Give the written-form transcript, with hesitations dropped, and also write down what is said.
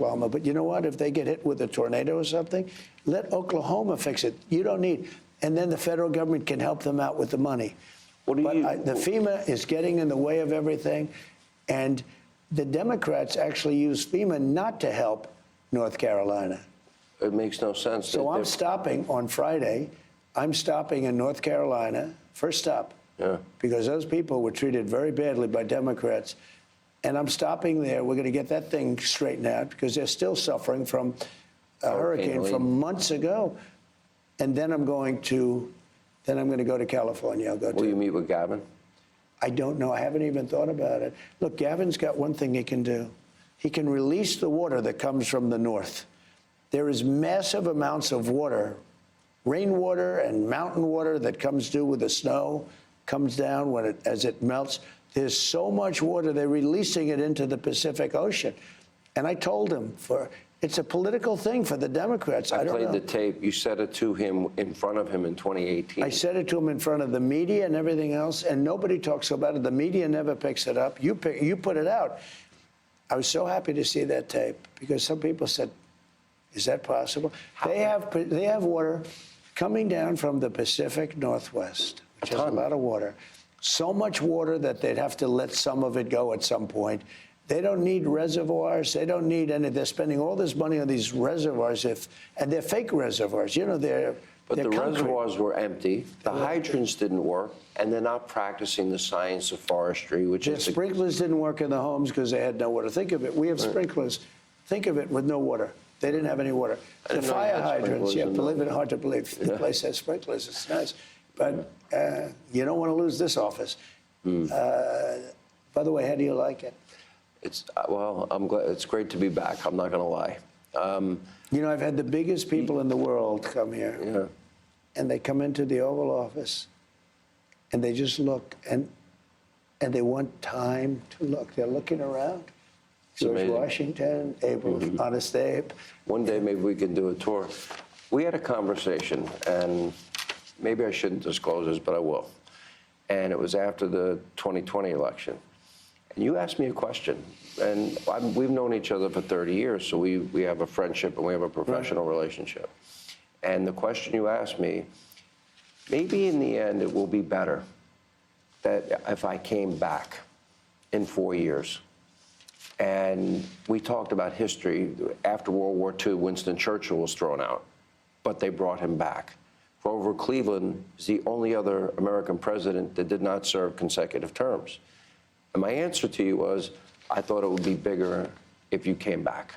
Wilma. But you know what? If they get hit with a tornado or something, let Oklahoma fix it. You don't need, and then the federal government can help them out with the money. The FEMA is getting in the way of everything, and the Democrats actually use FEMA not to help North Carolina. It makes no sense. So I'm stopping on Friday. I'm stopping in North Carolina, first stop, because those people were treated very badly by Democrats. And I'm stopping there. We're going to get that thing straightened out because they're still suffering from a hurricane from months ago. And then I'm going to go to California. Will you meet with Gavin? I don't know. I haven't even thought about it. Look, Gavin's got one thing he can do. He can release the water that comes from the north. There is massive amounts of water, rainwater and mountain water that comes due with the snow, comes down as it melts. There's so much water, they're releasing it into the Pacific Ocean. And I told him, it's a political thing for the Democrats. I don't know. The tape. You said it to him in front of him in 2018. I said it to him in front of the media and everything else, and nobody talks about it. The media never picks it up. You put it out. I was so happy to see that tape because some people said, is that possible? They have water coming down from the Pacific Northwest, which has a lot of water. So much water that they'd have to let some of it go at some point. They don't need reservoirs. They don't need any. They're spending all this money on these reservoirs, and they're fake reservoirs. You know, But the reservoirs were empty. The hydrants didn't work, and they're not practicing the science of forestry, which is the sprinklers didn't work in the homes because they had no water. Think of it. We have sprinklers. Think of it with no water. They didn't have any water. The fire hydrants, believe it, hard to believe. The place has sprinklers. It's nice. But you don't want to lose this office. By the way, how do you like it? Well, I'm glad. It's great to be back. I'm not going to lie. You know, I've had the biggest people in the world come here, and they come into the Oval Office, and they just look, and they want time to look. They're looking around. George Washington, Honest Abe. One day, maybe we can do a tour. We had a conversation, and maybe I shouldn't disclose this, but I will. And it was after the 2020 election. And you asked me a question, and we've known each other for 30 years, so we have a friendship and we have a professional relationship. And the question you asked me, maybe in the end it will be better that if I came back in 4 years. And we talked about history. After World War II, Winston Churchill was thrown out, but they brought him back. Grover Cleveland is the only other American president that did not serve consecutive terms. And my answer to you was, I thought it would be bigger if you came back.